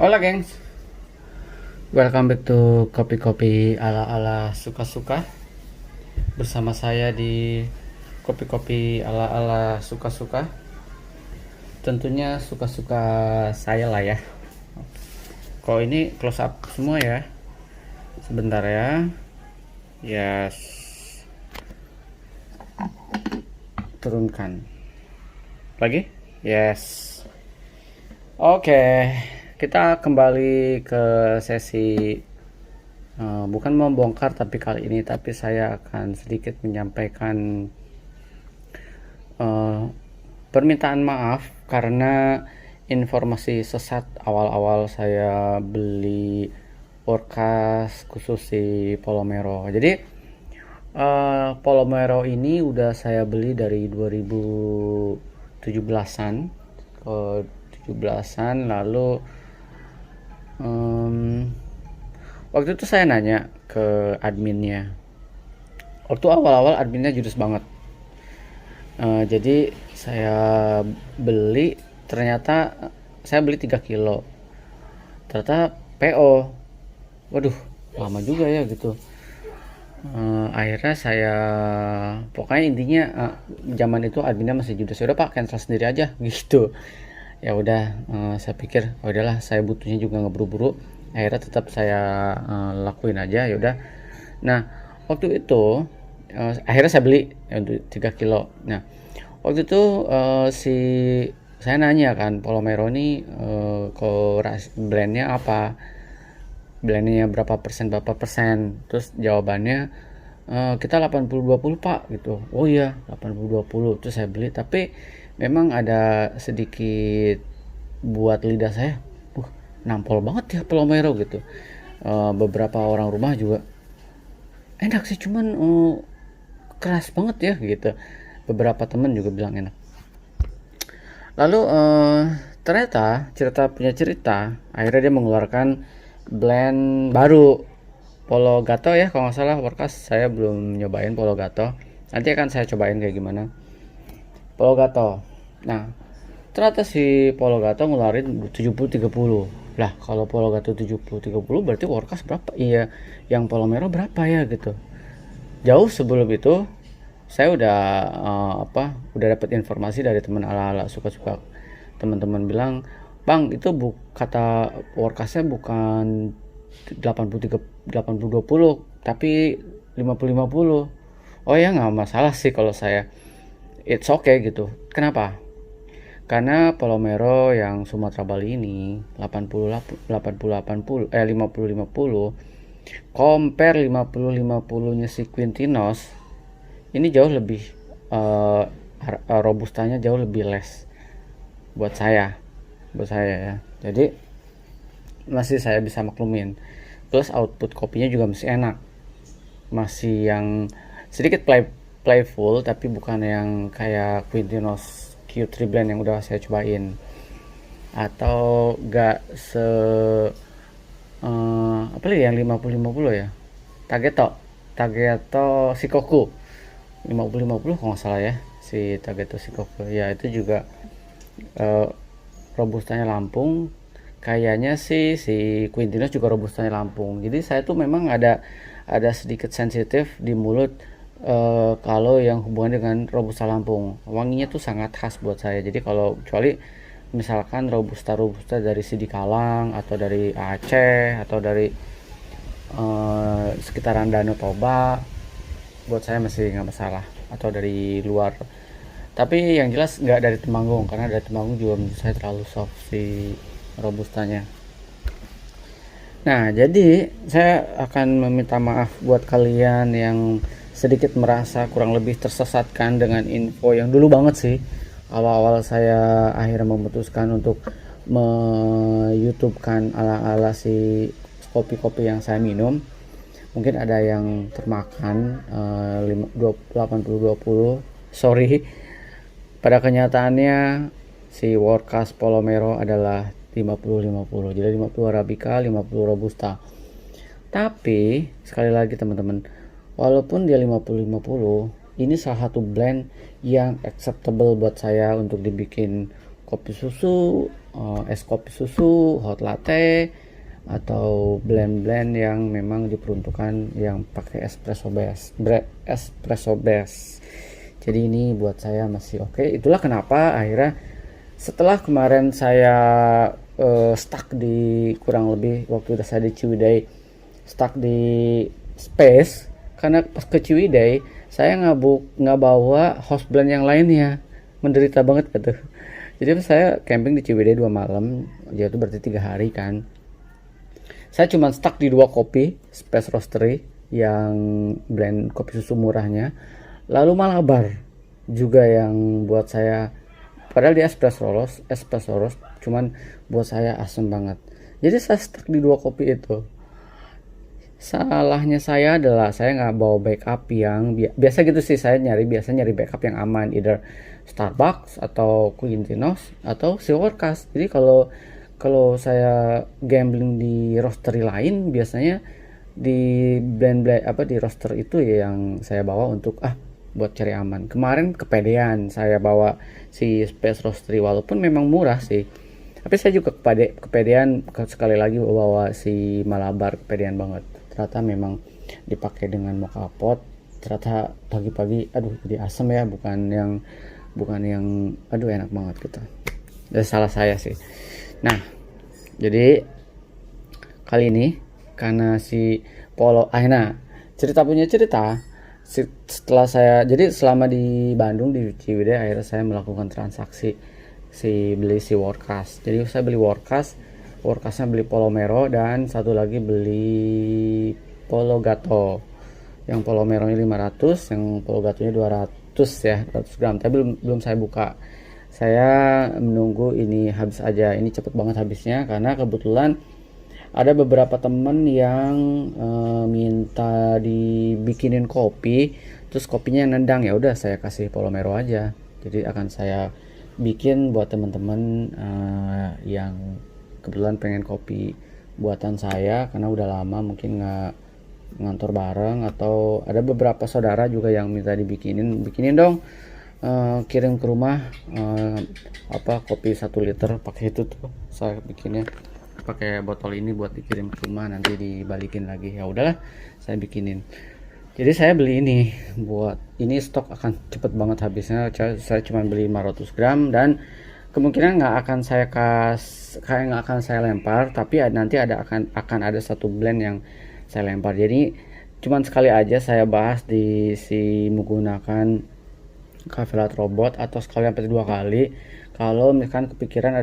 Hola gengs, welcome back to kopi-kopi ala-ala suka-suka. Bersama saya di kopi-kopi ala-ala suka-suka. Tentunya suka-suka saya lah ya. Kalau ini close up semua ya. Sebentar ya. Yes. Turunkan. Lagi? Yes. Oke, kita kembali ke sesi bukan membongkar tapi saya akan sedikit menyampaikan permintaan maaf karena informasi sesat awal-awal saya beli workas khusus si Polomero. Jadi Polomero ini udah saya beli dari 2017-an ke 17-an lalu waktu itu saya nanya ke adminnya. Waktu awal-awal adminnya judes banget. Jadi saya beli, ternyata saya beli 3 kilo. Ternyata PO. Waduh, lama juga ya gitu. Akhirnya saya pokoknya intinya zaman itu adminnya masih judes. Ya udah Pak, cancel sendiri aja gitu. Ya udah, saya pikir oh udahlah, saya butuhnya juga nggak buru-buru. Akhirnya tetap saya lakuin aja. Ya udah. Nah waktu itu akhirnya saya beli untuk 3 kilo. Nah waktu itu saya nanya kan, Polomero ini blendnya apa, blendnya berapa persen, terus jawabannya kita 80-20 Pak gitu. Oh iya 80-20. Terus saya beli, tapi memang ada sedikit buat lidah saya, nampol banget ya Polomero gitu. Beberapa orang rumah juga enak sih, cuman keras banget ya gitu. Beberapa temen juga bilang enak. Lalu ternyata punya cerita, akhirnya dia mengeluarkan blend baru, Polo Gato ya kalau nggak salah. Workas saya belum nyobain Polo Gato, nanti akan saya cobain kayak gimana Polo Gato. Nah ternyata si Polo Gato ngeluarin 70-30. Lah kalau Polo Gato 70-30 berarti Workas berapa? Iya, yang Polomero berapa ya gitu. Jauh sebelum itu saya udah udah dapat informasi dari teman ala-ala suka-suka. Teman-teman bilang, "Bang, itu kata Workasnya bukan 80-20 tapi 50-50." Oh ya nggak masalah sih kalau saya. It's okay gitu. Kenapa? Karena Polomero yang Sumatera Bali ini 80-80 50-50, compare 50-50-nya si Quintinos ini jauh lebih robustanya jauh lebih less buat saya ya. Jadi masih saya bisa maklumin. Plus output kopinya juga masih enak, masih yang sedikit playful, tapi bukan yang kayak Quintinos Q3 blend yang udah saya cobain, atau gak se apa lagi yang 50-50 ya, Tageto Shikoku 50-50 kalau nggak salah ya, si Tageto Shikoku ya. Itu juga robustanya Lampung. Kayaknya sih si Quintinos juga robustanya Lampung. Jadi saya tuh memang ada sedikit sensitif di mulut kalau yang hubungan dengan robusta Lampung. Wanginya tuh sangat khas buat saya. Jadi kalau kecuali misalkan robusta dari Sidikalang atau dari Aceh atau dari sekitaran Danau Toba, buat saya masih nggak masalah, atau dari luar. Tapi yang jelas nggak dari Temanggung, karena dari Temanggung juga menurut saya terlalu soft si robustanya. Nah jadi saya akan meminta maaf buat kalian yang sedikit merasa kurang lebih tersesatkan dengan info yang dulu banget sih. Awal-awal saya akhirnya memutuskan untuk me-YouTube-kan ala-ala si kopi-kopi yang saya minum. Mungkin ada yang termakan 80-20. Sorry. Pada kenyataannya si Workas Polomero adalah 50-50. Jadi 50 Arabica, 50 Robusta. Tapi sekali lagi teman-teman, walaupun dia 50-50, ini salah satu blend yang acceptable buat saya untuk dibikin kopi susu, es kopi susu, hot latte, atau blend-blend yang memang diperuntukkan yang pakai espresso base. Jadi ini buat saya masih oke. Itulah kenapa akhirnya setelah kemarin saya stuck di kurang lebih waktu itu saya di Ciwidey, stuck di Space, karena pas ke Ciwidey saya nggak bawa house blend yang lainnya, menderita banget gitu. Jadi saya camping di Ciwidey 2 malam, yaitu berarti 3 hari kan. Saya cuma stuck di 2 kopi Space Roastery yang blend kopi susu murahnya, lalu Malabar juga yang buat saya, padahal dia espresso roast, cuman buat saya asem banget. Jadi saya stuck di 2 kopi itu. Salahnya saya adalah saya nggak bawa backup yang biasa gitu sih, saya biasa nyari backup yang aman, either Starbucks atau Quintinos atau Silvercast. Jadi kalau saya gambling di roastery lain, biasanya di blend di roaster itu ya yang saya bawa untuk buat cari aman. Kemarin kepedean saya bawa si Space Roastery, walaupun memang murah sih, tapi saya juga kepedean sekali lagi bawa si Malabar, kepedean banget. Ternyata memang dipakai dengan mocha pot, ternyata pagi-pagi aduh jadi asam ya, bukan yang aduh enak banget gitu. Dari salah saya sih. Nah, jadi kali ini karena si Polo cerita setelah saya, jadi selama di Bandung di Ciwidey akhirnya saya melakukan transaksi beli si Workas. Jadi saya beli Workasnya beli Polo Mero, dan satu lagi beli Polo Gato. Yang Polo Meronya 500, yang Polo Gatonya 200 ya, 200 gram. Tapi belum saya buka. Saya menunggu ini habis aja. Ini cepet banget habisnya karena kebetulan ada beberapa temen yang minta dibikinin kopi, terus kopinya yang nendang, ya udah saya kasih Polo Mero aja. Jadi akan saya bikin buat teman-teman yang kebetulan pengen kopi buatan saya, karena udah lama mungkin nggak ngantor bareng, atau ada beberapa saudara juga yang minta bikinin dong, kirim ke rumah kopi 1 liter, pakai itu tuh saya bikinnya pakai botol ini buat dikirim ke rumah, nanti dibalikin lagi. Ya udahlah saya bikinin. Jadi saya beli ini, buat ini stok akan cepet banget habisnya. Saya cuma beli 500 gram dan kemungkinan nggak akan saya lempar, tapi nanti akan ada satu blend yang saya lempar. Jadi cuman sekali aja saya bahas menggunakan Cafe Latte Robot, atau sekali sampai 2 kali. Kalau misalkan kepikiran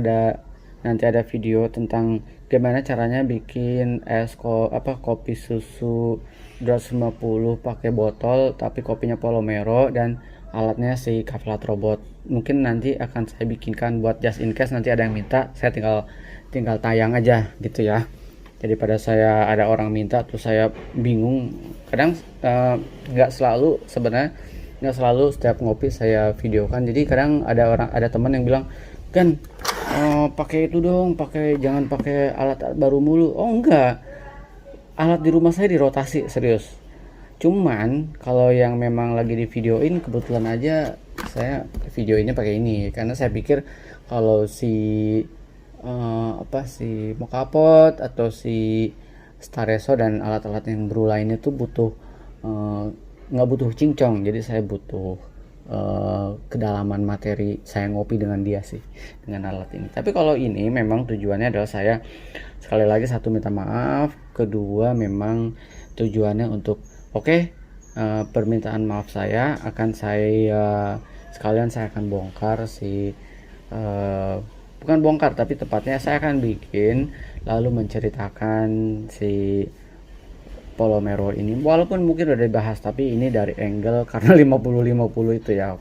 nanti ada video tentang gimana caranya bikin kopi susu 250 pakai botol tapi kopinya Polo Mero dan alatnya si Cafe Latte Robot. Mungkin nanti akan saya bikinkan buat just in case nanti ada yang minta, saya tinggal tayang aja gitu ya. Jadi pada saya ada orang minta terus saya bingung. Kadang nggak selalu setiap ngopi saya videokan. Jadi kadang ada teman yang bilang, "Kan pakai itu dong, jangan pakai alat baru mulu." Oh enggak, alat di rumah saya dirotasi serius. Cuman kalau yang memang lagi di videoin, kebetulan aja saya videoinnya pakai ini, karena saya pikir kalau si mocha pot atau si Stareso dan alat-alat yang baru lainnya tuh nggak butuh cincong, jadi saya butuh kedalaman materi saya ngopi dengan dia sih, dengan alat ini. Tapi kalau ini memang tujuannya adalah saya, sekali lagi, satu, minta maaf, kedua memang tujuannya untuk permintaan maaf saya akan sekalian saya akan bongkar bukan bongkar, tapi tepatnya saya akan bikin lalu menceritakan si Polo Mero ini, walaupun mungkin udah dibahas, tapi ini dari angle karena 50-50 itu ya.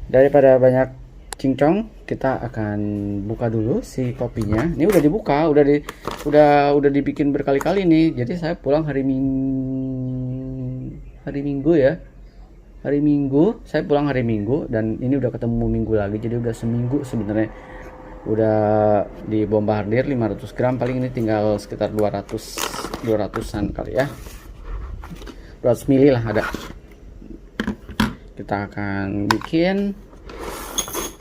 Daripada banyak cincong, kita akan buka dulu si kopinya. Ini udah dibuka, udah dibikin berkali-kali nih. Jadi saya pulang hari Minggu ya. Hari Minggu saya pulang hari Minggu, dan ini udah ketemu Minggu lagi, jadi udah seminggu sebenarnya. Udah dibombardir 500 gram, paling ini tinggal sekitar 200-an kali ya, 200 ml lah ada. Kita akan bikin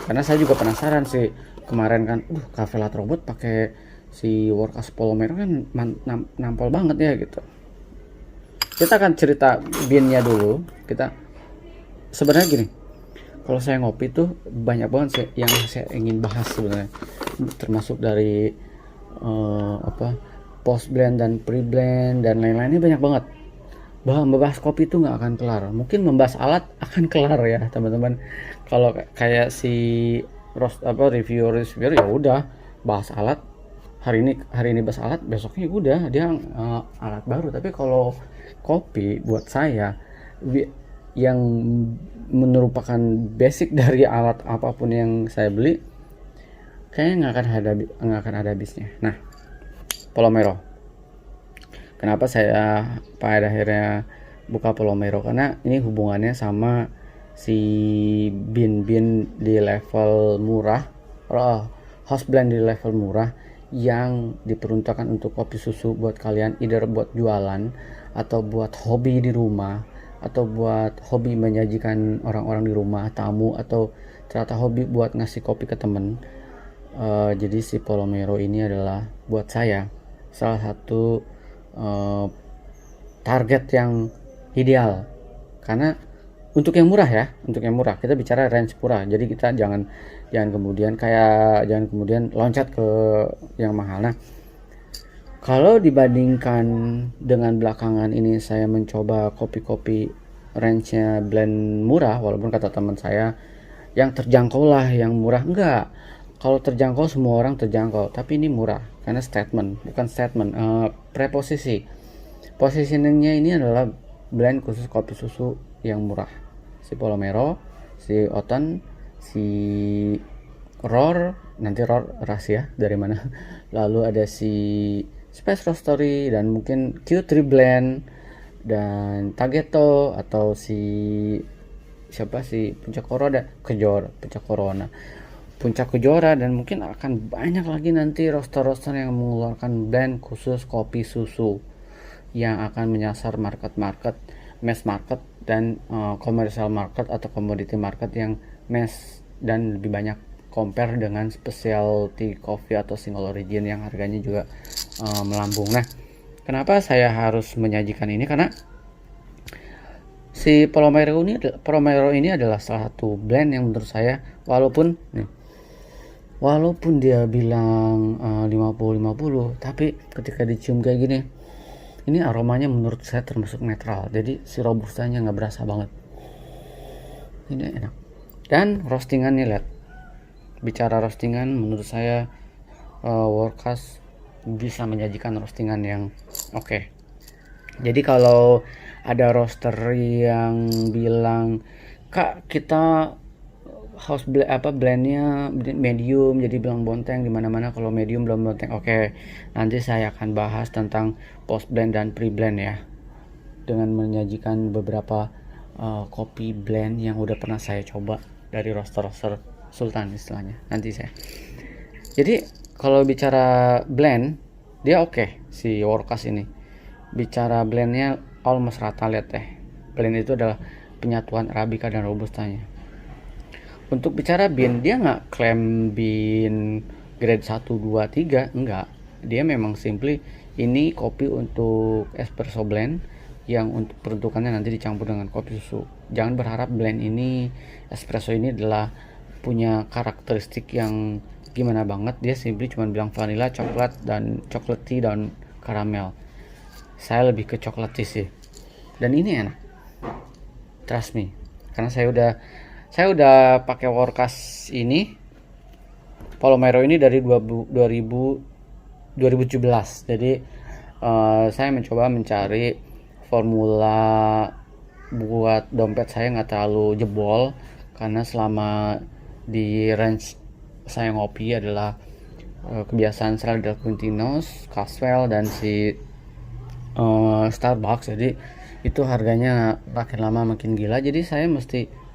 karena saya juga penasaran sih kemarin kan Cafe Lat Robot pakai si Workas Polomero kan nampol banget ya gitu. Kita akan cerita bean-nya dulu. Kita sebenarnya gini, kalau saya ngopi tuh banyak banget sih yang saya ingin bahas sebenarnya, termasuk dari post blend dan pre blend dan lain-lainnya banyak banget. Membahas kopi itu nggak akan kelar. Mungkin membahas alat akan kelar ya teman-teman. Kalau kayak si reviewer ya udah bahas alat, hari ini bahas alat, besoknya udah dia alat baru. Tapi kalau kopi buat saya yang merupakan basic dari alat apapun yang saya beli, kayaknya nggak akan ada habisnya. Nah, Polomero. Kenapa saya pada akhirnya buka Polomero? Karena ini hubungannya sama si bin di level murah, house blend di level murah yang diperuntukkan untuk kopi susu buat kalian, either buat jualan atau buat hobi di rumah, atau buat hobi menyajikan orang-orang di rumah, tamu, atau ternyata hobi buat ngasih kopi ke temen. Jadi si Polomero ini adalah buat saya salah satu target yang ideal, karena untuk yang murah kita bicara range murah, jadi kita jangan kemudian loncat ke yang mahal. Nah, kalau dibandingkan dengan belakangan ini saya mencoba kopi-kopi range-nya blend murah, walaupun kata teman saya yang terjangkau lah yang murah, enggak, kalau terjangkau semua orang terjangkau, tapi ini murah karena preposisi. Positioningnya ini adalah blend khusus kopi susu yang murah. Si Polomero, si Oton, si Roar, nanti Roar rahasia dari mana. Lalu ada si Space Roastery dan mungkin Q3 Blend dan Tageto atau si Puncak Kejora, dan mungkin akan banyak lagi nanti roster-roster yang mengeluarkan blend khusus kopi susu yang akan menyasar market mass market dan commercial market atau commodity market yang mass dan lebih banyak compare dengan specialty coffee atau single origin yang harganya juga melambung. Nah, kenapa saya harus menyajikan ini? Karena si Polomero ini adalah salah satu blend yang menurut saya, walaupun dia bilang 50-50, tapi ketika dicium kayak gini, ini aromanya menurut saya termasuk netral, jadi si robustanya nggak berasa banget. Ini enak. Dan roastingannya, lihat, bicara roastingan, menurut saya Workas bisa menyajikan roastingan yang oke. Jadi kalau ada roaster yang bilang, "Kak, kita blendnya medium jadi bilang bonteng di mana-mana, kalau medium belum bonteng." Oke, nanti saya akan bahas tentang post blend dan pre blend ya, dengan menyajikan beberapa kopi blend yang udah pernah saya coba dari roster Sultan istilahnya nanti saya. Jadi kalau bicara blend dia oke, si Workas ini bicara blendnya almost rata. Lihat deh, blend itu adalah penyatuan Arabica dan Robustanya. Untuk bicara bean, dia nggak klaim bean grade 1, 2, 3, enggak. Dia memang simply ini kopi untuk espresso blend yang untuk peruntukannya nanti dicampur dengan kopi susu. Jangan berharap blend ini, espresso ini adalah punya karakteristik yang gimana banget. Dia simply cuma bilang vanilla, coklat, dan chocolatey dan karamel. Saya lebih ke chocolatey sih. Dan ini enak. Trust me. Karena saya udah pakai Workas ini, Polomero ini dari 2017. Jadi saya mencoba mencari formula buat dompet saya nggak terlalu jebol, karena selama di range saya ngopi adalah kebiasaan saya adalah Quintinos, Caswell, dan si Starbucks. Jadi itu harganya makin lama makin gila, jadi saya mesti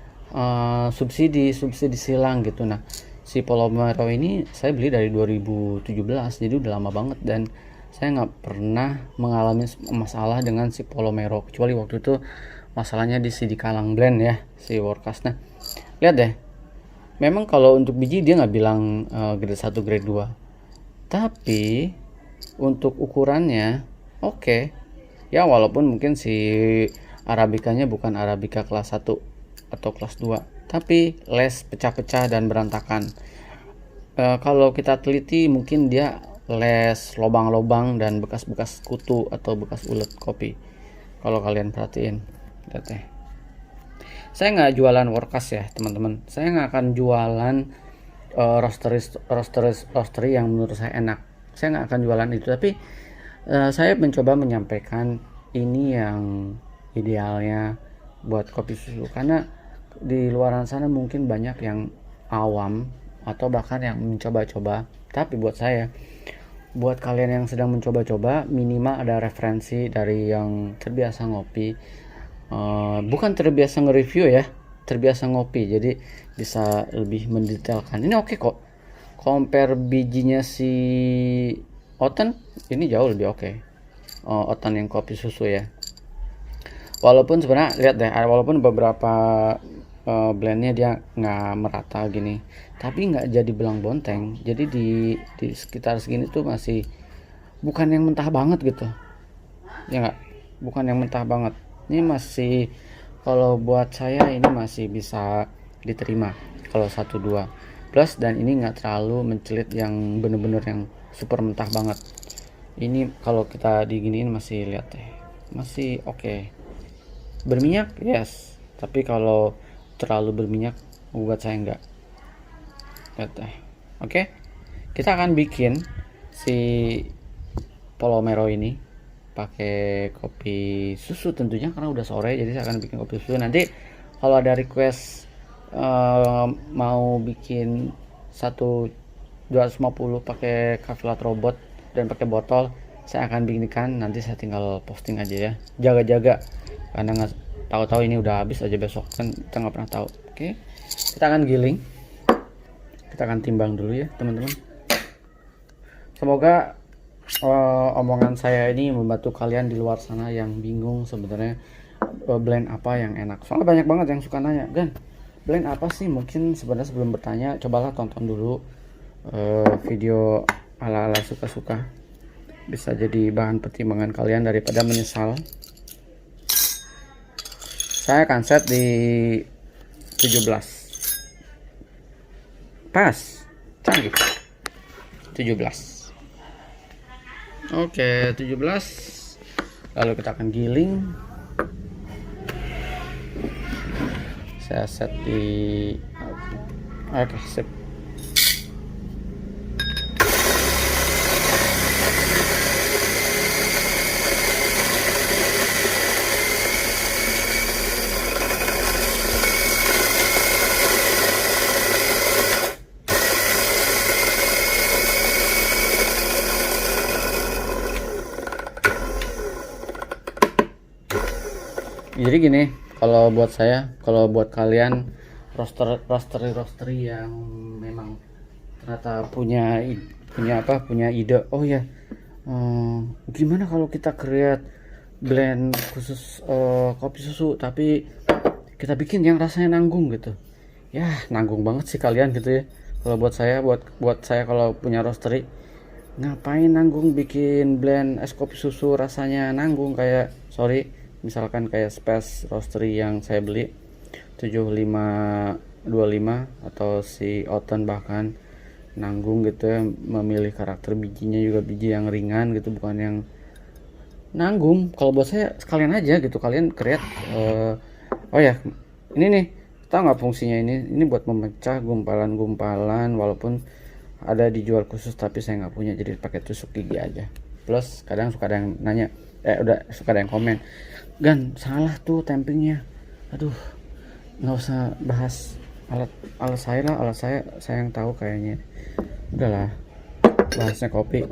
subsidi silang gitu. Nah, si Polomero ini saya beli dari 2017, jadi udah lama banget, dan saya nggak pernah mengalami masalah dengan si Polomero, kecuali waktu itu masalahnya di Sidikalang blend ya, si Workas. Nah, lihat deh, memang kalau untuk biji dia nggak bilang grade 1 grade 2, tapi untuk ukurannya oke. Ya walaupun mungkin si arabikanya bukan arabika kelas 1 atau kelas 2, tapi les pecah-pecah dan berantakan. Kalau kita teliti mungkin dia les lobang-lobang dan bekas-bekas kutu atau bekas ulet kopi. Kalau kalian perhatiin, lihat deh. Saya nggak jualan workas ya teman-teman. Saya nggak akan jualan roastery yang menurut saya enak. Saya nggak akan jualan itu, tapi saya mencoba menyampaikan ini yang idealnya buat kopi susu, karena di luaran sana mungkin banyak yang awam atau bahkan yang mencoba-coba. Tapi buat saya, buat kalian yang sedang mencoba-coba, minimal ada referensi dari yang terbiasa ngopi, bukan terbiasa nge-review ya, terbiasa ngopi, jadi bisa lebih mendetailkan. Ini oke kok, compare bijinya si Oten ini jauh lebih oke. Oten yang kopi susu ya, walaupun sebenarnya lihat deh, walaupun beberapa blendnya dia nggak merata gini, tapi nggak jadi belang bonteng. Jadi di sekitar segini tuh masih bukan yang mentah banget gitu ya, nggak, bukan yang mentah banget. Ini masih, kalau buat saya ini masih bisa diterima kalau 1-2 plus, dan ini nggak terlalu mencelit yang bener-bener yang super mentah banget. Ini kalau kita diginiin masih, lihat deh, masih oke. Berminyak yes, tapi kalau terlalu berminyak buat saya enggak. Lihat deh. Oke, kita akan bikin si Polomero ini pakai kopi susu tentunya, karena udah sore jadi saya akan bikin kopi susu. Nanti kalau ada request mau bikin 250 pakai kafilat robot dan pakai botol, saya akan bikinkan. Nanti saya tinggal posting aja ya, jaga-jaga karena nggak tahu-tahu ini udah habis aja besok, kan kita nggak pernah tahu. Oke, kita akan giling, kita akan timbang dulu ya teman-teman. Semoga omongan saya ini membantu kalian di luar sana yang bingung sebenarnya blend apa yang enak. Soalnya banyak banget yang suka nanya, Gan, blend apa sih? Mungkin sebenarnya sebelum bertanya, cobalah tonton dulu video ala-ala suka-suka, bisa jadi bahan pertimbangan kalian daripada menyesal. Saya akan set di 17 pas, canggih. 17. Oke, 17. Lalu kita akan giling. Saya set di, oke, sip. Jadi gini, kalau buat saya, kalau buat kalian roastery yang memang ternyata punya ide, oh ya, gimana kalau kita create blend khusus kopi susu tapi kita bikin yang rasanya nanggung gitu. Ya nanggung banget sih kalian gitu ya. Kalau buat saya kalau punya roastery, ngapain nanggung bikin blend es kopi susu rasanya nanggung, kayak sorry, misalkan kayak Space Roastery yang saya beli 7525 atau si Oten bahkan nanggung gitu ya, memilih karakter bijinya juga biji yang ringan gitu, bukan yang nanggung. Kalau buat saya sekalian aja gitu kalian create oh ya, ini nih, tahu nggak fungsinya ini buat memecah gumpalan-gumpalan, walaupun ada dijual khusus tapi saya nggak punya, jadi pakai tusuk gigi aja. Plus kadang suka ada yang nanya, suka ada yang komen, Gan, salah tuh tampingnya. Aduh, nggak usah bahas alat saya lah, alat saya yang tahu kayaknya. Udahlah, bahasnya kopi.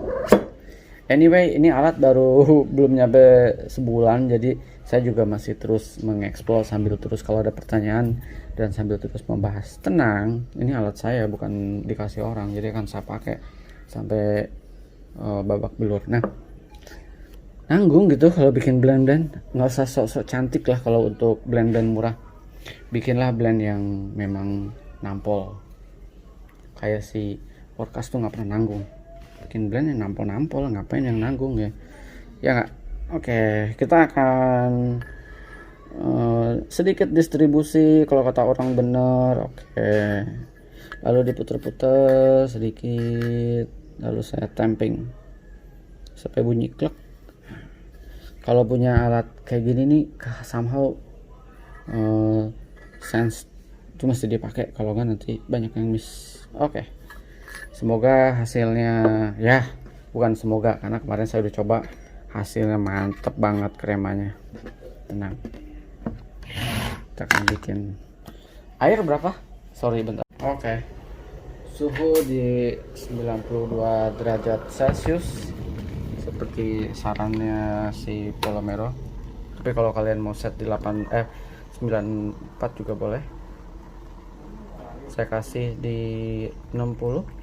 Anyway, ini alat baru belum nyampe sebulan, jadi saya juga masih terus mengeksplor sambil terus kalau ada pertanyaan dan sambil terus membahas. Tenang, ini alat saya bukan dikasih orang, jadi akan saya pakai sampai babak belur. Nah, nanggung gitu kalau bikin blend, nggak usah sok-sok cantik lah. Kalau untuk blend murah, bikinlah blend yang memang nampol kayak si Workas tuh nggak pernah nanggung, bikin blend yang nampol-nampol, ngapain yang nanggung ya, ya nggak. Oke, kita akan sedikit distribusi kalau kata orang bener. Oke, lalu diputer-puter sedikit, lalu saya tamping sampai bunyi klek. Kalau punya alat kayak gini nih somehow sense itu mesti dipakai, kalau nggak nanti banyak yang miss. Oke, semoga hasilnya, ya bukan semoga, karena kemarin saya udah coba, hasilnya mantep banget kremanya. Tenang, kita akan bikin air berapa, sorry bentar. Oke, suhu di 92 derajat Celcius seperti sarannya si Polomero, tapi kalau kalian mau set di 94 juga boleh. Saya kasih di 60.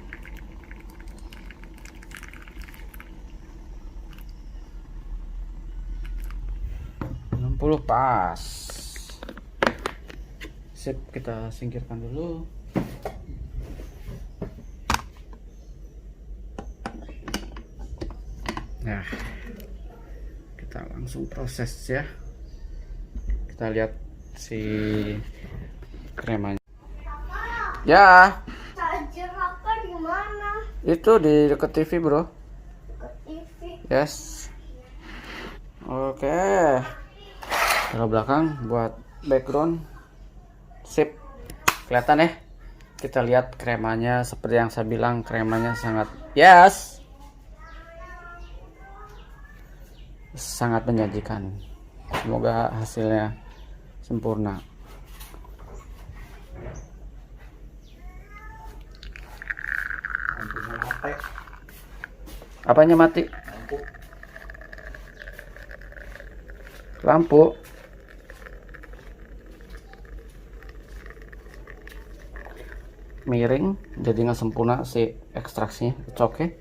Pas. Sip, kita singkirkan dulu. Nah, kita langsung proses ya. Kita lihat si kremanya. Ya, Charger apa di mana? itu di dekat TV, bro. Ke TV. Yes. Oke. Taruh belakang buat background. Sip. Kelihatan ya? Kita lihat kremanya, seperti yang saya bilang, kremanya sangat sangat menyajikan. Semoga hasilnya sempurna. Apanya mati? Lampu. Miring, jadi nggak sempurna si ekstraksinya. It's okay.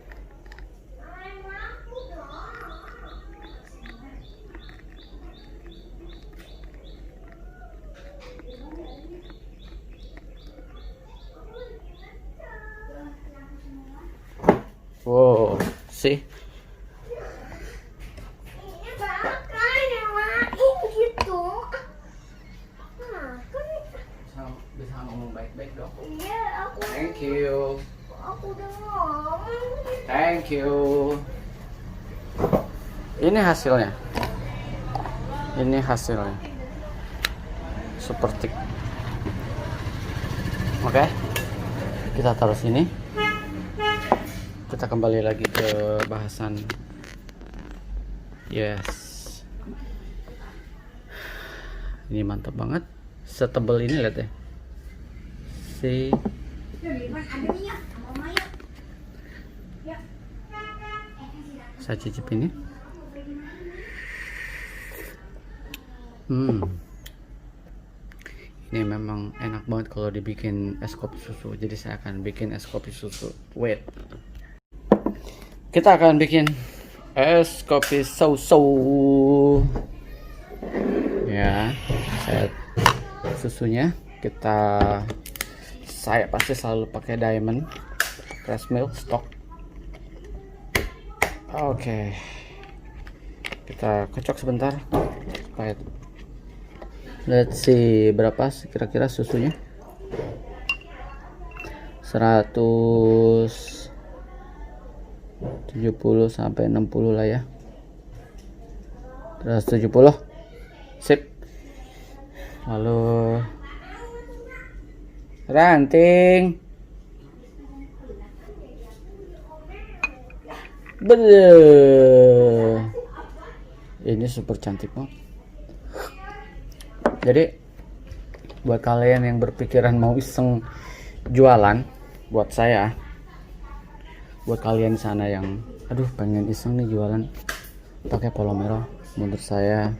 Wow, sih. Ini bakal nyalain gitu. Nah, kan Bisa ngomong baik-baik dong. iya aku Thank you. udah ngomong. Thank you. Ini hasilnya. Ini hasilnya. Seperti. Oke. Kita taruh sini. Kita kembali lagi ke bahasan. Yes. Ini mantap banget. Setebal ini lihat ya. Si saya cicip ini. Ini memang enak banget kalau dibikin es kopi susu. Jadi saya akan bikin es kopi susu. Wait. Kita akan bikin es kopi susu. Ya, saya susunya saya pasti selalu pakai diamond fresh milk stock. Oke. Kita kocok sebentar supaya let's see berapa kira-kira susunya. 170 sampai 60 lah ya. 170. Sip. Lalu ranting. Bener. Ini super cantik banget. Jadi buat kalian yang berpikiran mau iseng jualan, buat kalian di sana yang aduh pengen iseng nih jualan, pakai Polomero. Menurut saya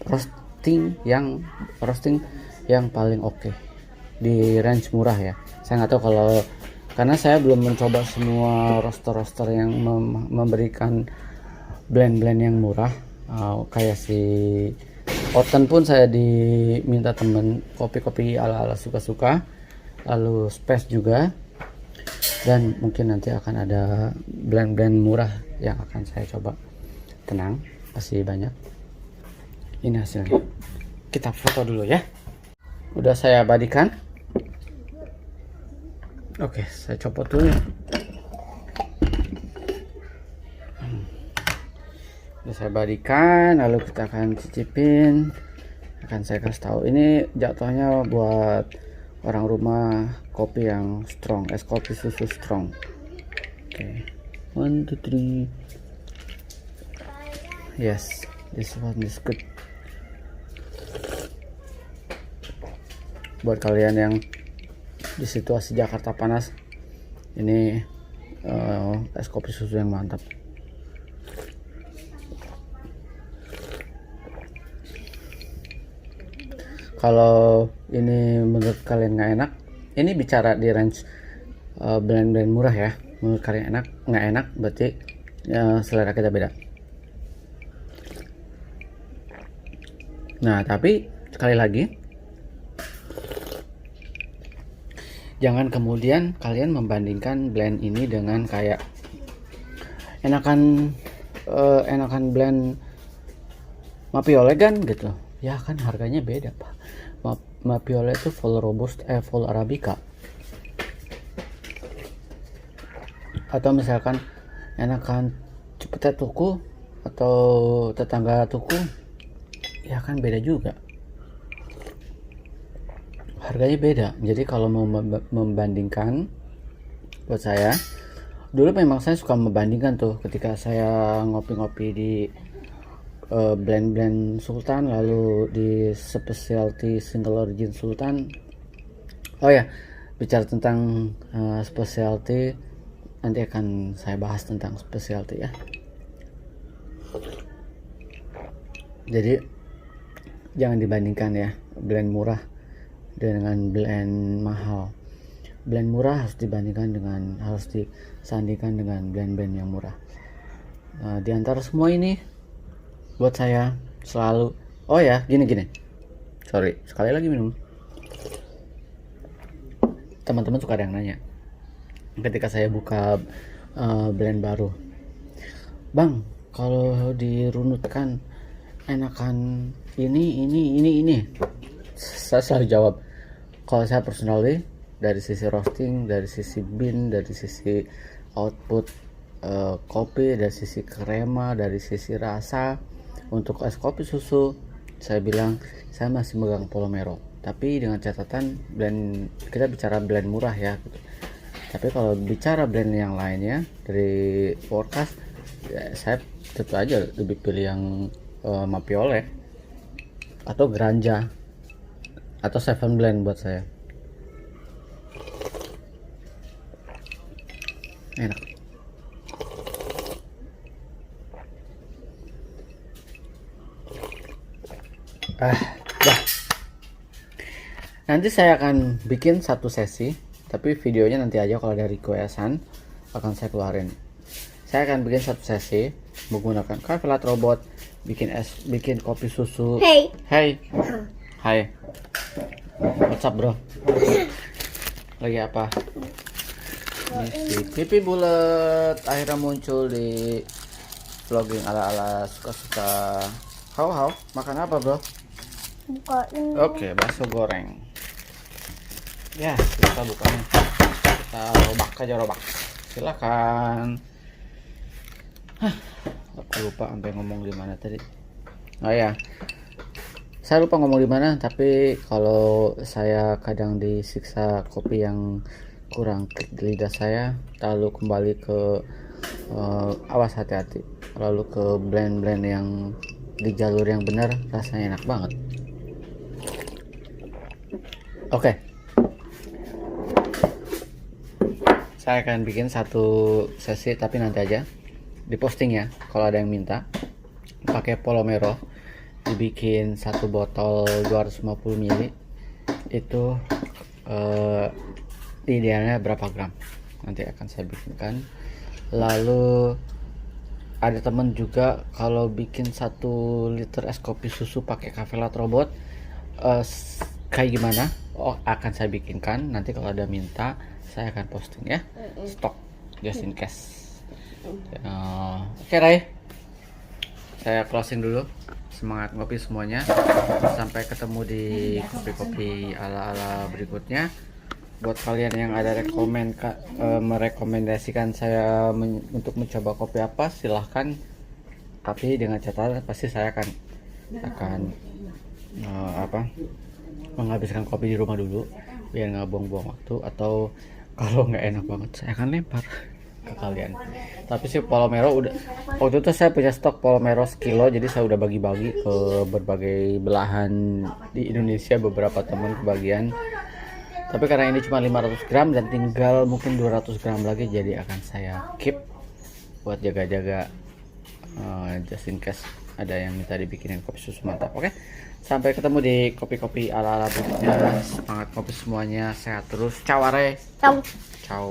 roasting yang paling oke di range murah ya. Saya nggak tahu karena saya belum mencoba semua roaster yang memberikan blend-blend yang murah. Kayak si Oten pun saya diminta temen kopi-kopi ala-ala suka-suka. lalu space juga, dan mungkin nanti akan ada blend-blend murah yang akan saya coba. Tenang, masih banyak. Ini hasilnya. Kita foto dulu ya. Udah saya abadikan. Oke, saya copot dulu. Udah saya abadikan, lalu kita akan cicipin. Akan saya kasih tahu, ini jatuhnya buat orang rumah kopi yang strong, es kopi susu strong. Oke, 1 2 3. Yes, this one is good. Buat kalian yang di situasi Jakarta panas, ini es kopi susu yang mantap. Kalau ini menurut kalian nggak enak, ini bicara di range blend-blend murah ya. Menurut kalian enak nggak enak, berarti selera kita beda. Nah, tapi sekali lagi, jangan kemudian kalian membandingkan blend ini dengan kayak enakan blend Mapiole kan gitu. Ya kan harganya beda, Pak. Mapiole itu full full arabica. Atau misalkan enakan Cipete Tuku atau Tetangga Tuku, ya kan beda juga. Harganya beda. Jadi kalau mau membandingkan, buat saya, dulu memang saya suka membandingkan tuh ketika saya ngopi-ngopi di blend-blend Sultan, lalu di specialty single origin Sultan. Oh ya, bicara tentang specialty, nanti akan saya bahas tentang specialty ya. Jadi jangan dibandingkan ya blend murah dengan blend mahal. Blend murah harus disandingkan dengan blend-blend yang murah. Di antara semua ini, buat saya selalu, oh ya, gini, sorry, sekali lagi minum. Teman-teman suka ada yang nanya ketika saya buka blend baru, Bang, kalau dirunutkan enakan ini. Saya selalu jawab, kalau saya personally, dari sisi roasting, dari sisi bean, dari sisi output kopi, dari sisi krema, dari sisi rasa, untuk es kopi susu, saya bilang saya masih megang Polomero. Tapi dengan catatan blend, kita bicara blend murah ya gitu. Tapi kalau bicara blend yang lainnya dari forecast, ya, saya tentu aja lebih pilih yang Mapiole atau Granja atau Seven Blend buat saya. Enak. Dah. Nanti saya akan bikin satu sesi, tapi videonya nanti aja kalau dari requestan akan saya keluarin. Saya akan bikin satu sesi menggunakan Cafe Latte Robot, bikin kopi susu. Hey. Hai. What's up, bro? Lagi apa? Ini si pipi bulat akhirnya muncul di vlogging ala-ala suka-suka. How? Makan apa, bro? Bukain. Oke, bakso goreng. Ya, kita bukanya. Kita robak. Silakan. Aku lupa sampai ngomong di mana tadi. Oh ya. Saya lupa ngomong di mana, tapi kalau saya kadang disiksa kopi yang kurang klik di lidah saya, lalu kembali ke awas hati-hati. Lalu ke blend-blend yang di jalur yang benar, rasanya enak banget. Oke. Saya akan bikin satu sesi, tapi nanti aja di posting ya. Kalau ada yang minta pakai Polomero, dibikin satu botol 250 ml itu idealnya berapa gram, nanti akan saya bikinkan. Lalu ada teman juga kalau bikin 1 liter es kopi susu pakai Cafe Latte Robot, kayak gimana, akan saya bikinkan. Nanti kalau ada minta saya akan posting ya, stok just in case. Oke Ray, saya closing dulu. Semangat ngopi semuanya, sampai ketemu di kopi-kopi ala-ala berikutnya. Buat kalian yang ada merekomendasikan saya untuk mencoba kopi apa, silahkan, tapi dengan catatan pasti saya akan menghabiskan kopi di rumah dulu biar nggak buang-buang waktu, atau kalau nggak enak banget saya akan lempar ke kalian. Tapi si Polomero udah, waktu itu saya punya stok Polomero sekilo, jadi saya udah bagi-bagi ke berbagai belahan di Indonesia, beberapa teman kebagian. Tapi karena ini cuma 500 gram dan tinggal mungkin 200 gram lagi, jadi akan saya keep buat jaga-jaga, just in case ada yang minta dibikinin kopi susu mantap. Oke, sampai ketemu di kopi-kopi ala-ala berikutnya. Semangat kopi semuanya, sehat terus. Ciao Are. Ciao. Ciao.